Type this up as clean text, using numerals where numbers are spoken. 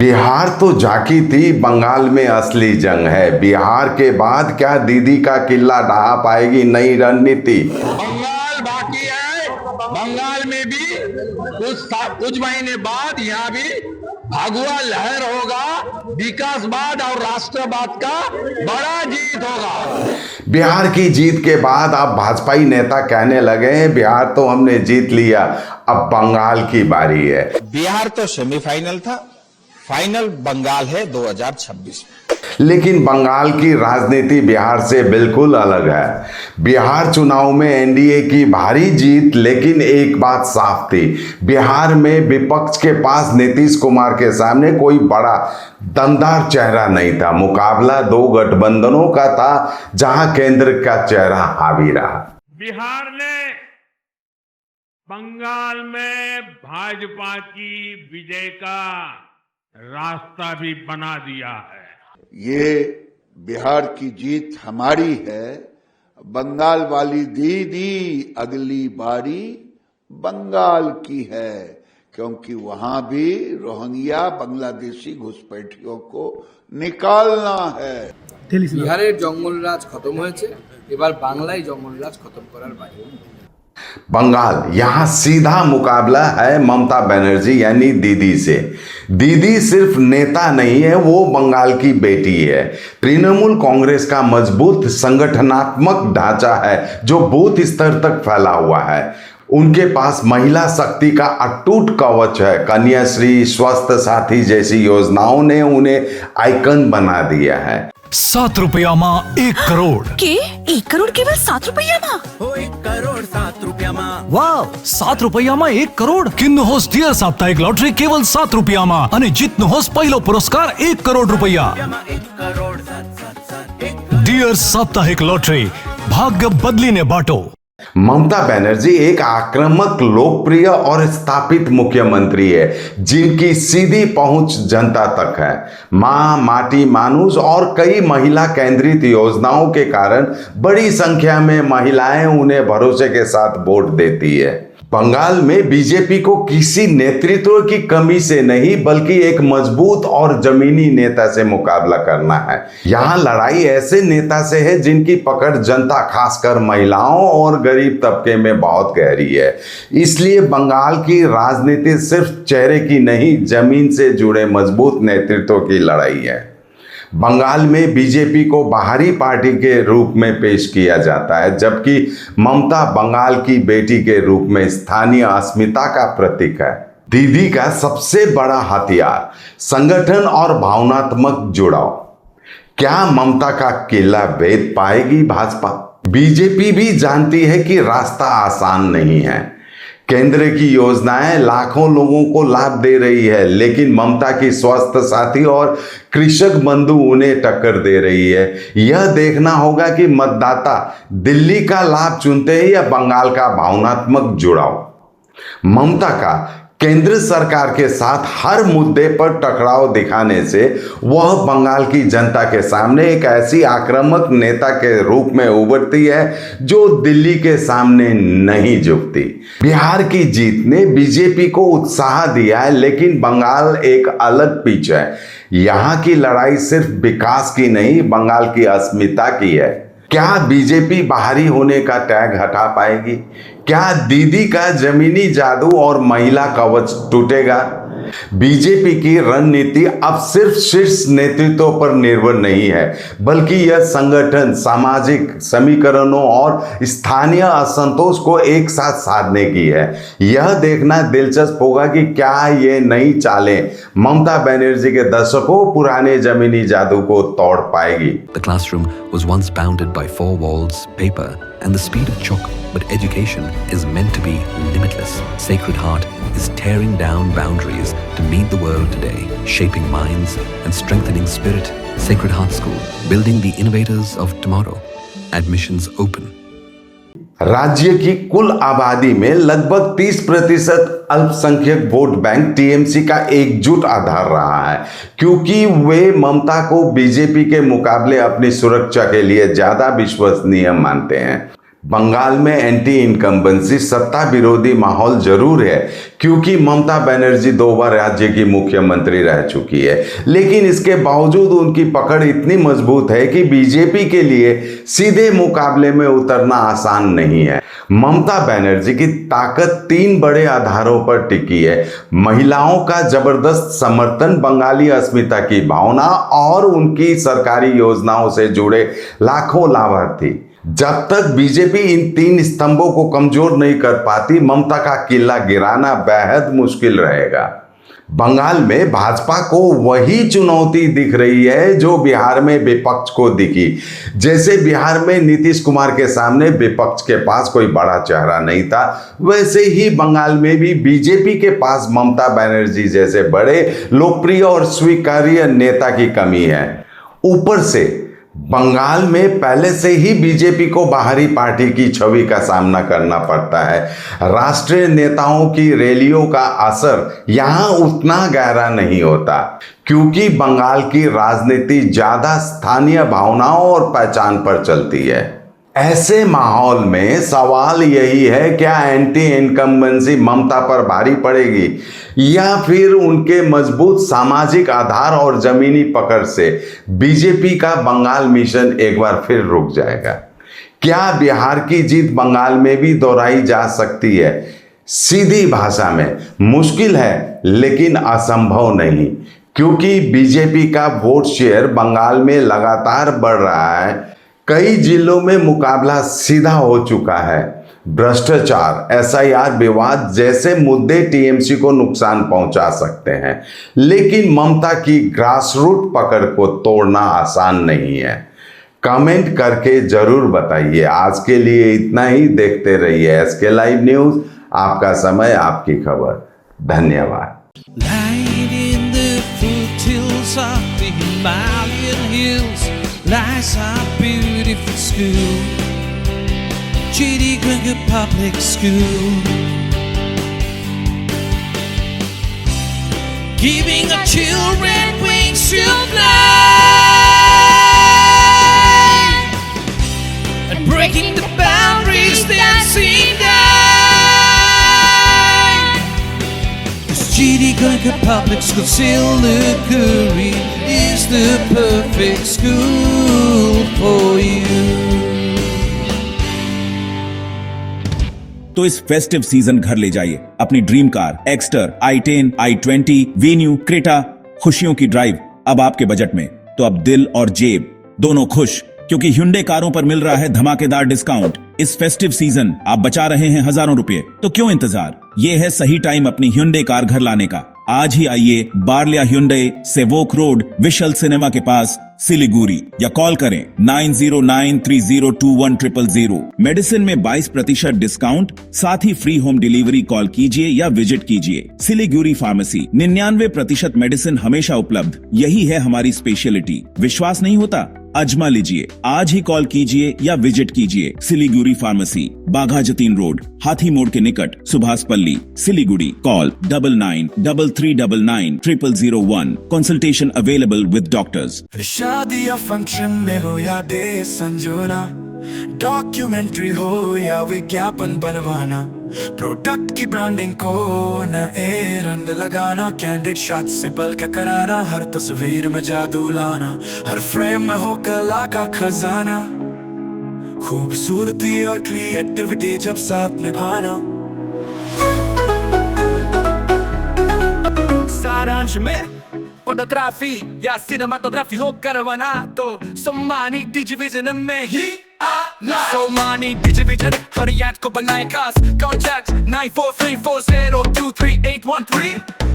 बिहार तो झांकी थी, बंगाल में असली जंग है। बिहार के बाद क्या दीदी का किला ढहा पाएगी नई रणनीति? बंगाल बाकी है। बंगाल में भी कुछ महीने बाद यहाँ भी भगवा लहर होगा। विकासवाद और राष्ट्रवाद का बड़ा जीत होगा। बिहार की जीत के बाद अब भाजपाई नेता कहने लगे हैं बिहार तो हमने जीत लिया, अब बंगाल की बारी है। बिहार तो सेमीफाइनल था, फाइनल बंगाल है 2026 में। लेकिन बंगाल की राजनीति बिहार से बिल्कुल अलग है। बिहार चुनाव में एनडीए की भारी जीत, लेकिन एक बात साफ थी, बिहार में विपक्ष के पास नीतीश कुमार के सामने कोई बड़ा दमदार चेहरा नहीं था। मुकाबला दो गठबंधनों का था, जहां केंद्र का चेहरा हावी रहा। बिहार ने बंगाल में भाजपा की विजय का रास्ता भी बना दिया है। ये बिहार की जीत हमारी है। बंगाल वाली दीदी अगली बारी बंगाल की है, क्योंकि वहां भी रोहिंग्या बांग्लादेशी घुसपैठियों को निकालना है। बिहारेर जंगल राज खत्म হয়েছে, এবার বাংলায় जंगल राज खत्म করার बारी। बंगाल, यहां सीधा मुकाबला है ममता बनर्जी यानी दीदी से। दीदी सिर्फ नेता नहीं है, वो बंगाल की बेटी है। तृणमूल कांग्रेस का मजबूत संगठनात्मक ढांचा है जो बूथ स्तर तक फैला हुआ है। उनके पास महिला शक्ति का अटूट कवच है। कन्याश्री, स्वास्थ्य साथी जैसी योजनाओं ने उन्हें आइकन बना दिया है। 7 रुपया में 1 करोड़ के 1 करोड़ केवल 7 रुपया में? 1 करोड़ 7 रुपया में। वाह, 7 रुपया में 1 करोड़। किन्न होस डियर साप्ताहिक लॉटरी केवल 7 रुपया में અને જીતનો હોસ પહેલો પુરસ્કાર 1 કરોડ રૂપિયા। डियर साप्ताहिक लॉटरी, भाग्य बदलीने बाटो। ममता बनर्जी एक आक्रामक, लोकप्रिय और स्थापित मुख्यमंत्री है जिनकी सीधी पहुंच जनता तक है। मां, माटी, मानुष और कई महिला केंद्रित योजनाओं के कारण बड़ी संख्या में महिलाएं उन्हें भरोसे के साथ वोट देती है। बंगाल में बीजेपी को किसी नेतृत्व की कमी से नहीं, बल्कि एक मजबूत और जमीनी नेता से मुकाबला करना है। यहाँ लड़ाई ऐसे नेता से है जिनकी पकड़ जनता, खासकर महिलाओं और गरीब तबके में बहुत गहरी है। इसलिए बंगाल की राजनीति सिर्फ चेहरे की नहीं, जमीन से जुड़े मजबूत नेतृत्व की लड़ाई है। बंगाल में बीजेपी को बाहरी पार्टी के रूप में पेश किया जाता है, जबकि ममता बंगाल की बेटी के रूप में स्थानीय अस्मिता का प्रतीक है। दीदी का सबसे बड़ा हथियार संगठन और भावनात्मक जुड़ाव। क्या ममता का किला भेद पाएगी भाजपा? बीजेपी भी जानती है कि रास्ता आसान नहीं है। केंद्र की योजनाएं लाखों लोगों को लाभ दे रही है, लेकिन ममता की स्वास्थ्य साथी और कृषक बंधु उन्हें टक्कर दे रही है। यह देखना होगा कि मतदाता दिल्ली का लाभ चुनते हैं या बंगाल का भावनात्मक जुड़ाव। ममता का केंद्र सरकार के साथ हर मुद्दे पर टकराव दिखाने से वह बंगाल की जनता के सामने एक ऐसी आक्रामक नेता के रूप में उभरती है जो दिल्ली के सामने नहीं झुकती। बिहार की जीत ने बीजेपी को उत्साह दिया है, लेकिन बंगाल एक अलग पिच है। यहाँ की लड़ाई सिर्फ विकास की नहीं, बंगाल की अस्मिता की है। क्या बीजेपी बाहरी होने का टैग हटा पाएगी? क्या दीदी का जमीनी जादू और महिला कवच टूटेगा? बीजेपी की रणनीति अब सिर्फ शीर्ष नेतृत्व पर निर्भर नहीं है, बल्कि यह संगठन, सामाजिक समीकरणों और स्थानीय असंतोष को एक साथ साधने की है। यह देखना दिलचस्प होगा कि क्या ये नई चालें ममता बनर्जी के दशकों पुराने जमीनी जादू को तोड़ पाएगी। The classroom was once bounded by 4 walls, paper and the speed of chalk, but education is meant to be limitless. Sacred Heart is tearing down boundaries to meet the world today, shaping minds and strengthening spirit. Sacred Heart School, building the innovators of tomorrow. Admissions open. राज्य की कुल आबादी में लगभग 30% अल्पसंख्यक vote bank TMC का एकजुट आधार रहा है, क्योंकि वे ममता को बीजेपी के मुकाबले अपनी सुरक्षा के लिए ज्यादा विश्वसनीय मानते हैं। बंगाल में एंटी इनकम्बेंसी सत्ता विरोधी माहौल जरूर है, क्योंकि ममता बनर्जी 2 बार राज्य की मुख्यमंत्री रह चुकी है, लेकिन इसके बावजूद उनकी पकड़ इतनी मजबूत है कि बीजेपी के लिए सीधे मुकाबले में उतरना आसान नहीं है। ममता बनर्जी की ताकत 3 बड़े आधारों पर टिकी है: महिलाओं का जबरदस्त समर्थन, बंगाली अस्मिता की भावना और उनकी सरकारी योजनाओं से जुड़े लाखों लाभार्थी। जब तक बीजेपी इन 3 स्तंभों को कमजोर नहीं कर पाती, ममता का किला गिराना बेहद मुश्किल रहेगा। बंगाल में भाजपा को वही चुनौती दिख रही है जो बिहार में विपक्ष को दिखी। जैसे बिहार में नीतीश कुमार के सामने विपक्ष के पास कोई बड़ा चेहरा नहीं था, वैसे ही बंगाल में भी बीजेपी के पास ममता बनर्जी जैसे बड़े, लोकप्रिय और स्वीकार्य नेता की कमी है। ऊपर से बंगाल में पहले से ही बीजेपी को बाहरी पार्टी की छवि का सामना करना पड़ता है। राष्ट्रीय नेताओं की रैलियों का असर यहां उतना गहरा नहीं होता, क्योंकि बंगाल की राजनीति ज्यादा स्थानीय भावनाओं और पहचान पर चलती है। ऐसे माहौल में सवाल यही है, क्या एंटी इनकम्बेंसी ममता पर भारी पड़ेगी या फिर उनके मजबूत सामाजिक आधार और जमीनी पकड़ से बीजेपी का बंगाल मिशन एक बार फिर रुक जाएगा? क्या बिहार की जीत बंगाल में भी दोहराई जा सकती है? सीधी भाषा में मुश्किल है, लेकिन असंभव नहीं, क्योंकि बीजेपी का वोट शेयर बंगाल में लगातार बढ़ रहा है। कई जिलों में मुकाबला सीधा हो चुका है। भ्रष्टाचार, एसआईआर विवाद जैसे मुद्दे टीएमसी को नुकसान पहुंचा सकते हैं, लेकिन ममता की ग्रासरूट पकड़ को तोड़ना आसान नहीं है। कमेंट करके जरूर बताइए। आज के लिए इतना ही। देखते रहिए एसके लाइव न्यूज, आपका समय आपकी खबर। धन्यवाद। Lies our beautiful school, G.D. Gringo Public School, giving our children wings to fly and breaking the boundaries that seem die. This G.D. Gringo Public School, Siliguri is the perfect school for you. तो इस festive season घर ले जाइए अपनी dream car Exter, i10, i20, venue, Creta. खुशियों की drive अब आपके बजट में। तो अब दिल और जेब दोनों खुश, क्योंकि Hyundai कारों पर मिल रहा है धमाकेदार डिस्काउंट। इस फेस्टिव सीजन आप बचा रहे हैं हजारों रुपए, तो क्यों इंतजार? ये है सही टाइम अपनी Hyundai कार घर लाने का। आज ही आइए बार्लिया Hyundai, सेवोक रोड, विशाल सिनेमा के पास, सिलीगुड़ी, या कॉल करें 9093021000। मेडिसिन में 22% डिस्काउंट, साथ ही फ्री होम डिलीवरी। कॉल कीजिए या विजिट कीजिए। सिलीगुड़ी फार्मेसी, 99% मेडिसिन हमेशा उपलब्ध। यही है हमारी स्पेशलिटी। विश्वास नहीं होता? अजमा लीजिए। आज ही कॉल कीजिए या विजिट कीजिए। सिलीगुड़ी फार्मेसी, बाघा जतीन रोड, हाथी मोड़ के निकट, सुभाष पल्ली, Siliguri. Call 9933990001। Consultation available with doctors. शादी या फंक्शन में हो या डे संजोना, डॉक्यूमेंट्री हो या विज्ञापन बनवाना, प्रोडक्ट की ब्रांडिंग को नए रंग लगाना, कैंडिड शॉट से पल के कराना, हर तस्वीर में जादू लाना, हर फ्रेम में हो कला का खजाना, खूबसूरती और क्रिएटिविटी जब साथ निभाना। सारांश में फोटोग्राफी या सिनेमाटोग्राफी हो करवाना, तो सोमानी डिजिविजन में ही आना। सोमानी डिजिविजन हर याद को बनाए खास। कॉन्टैक्ट 9434023813।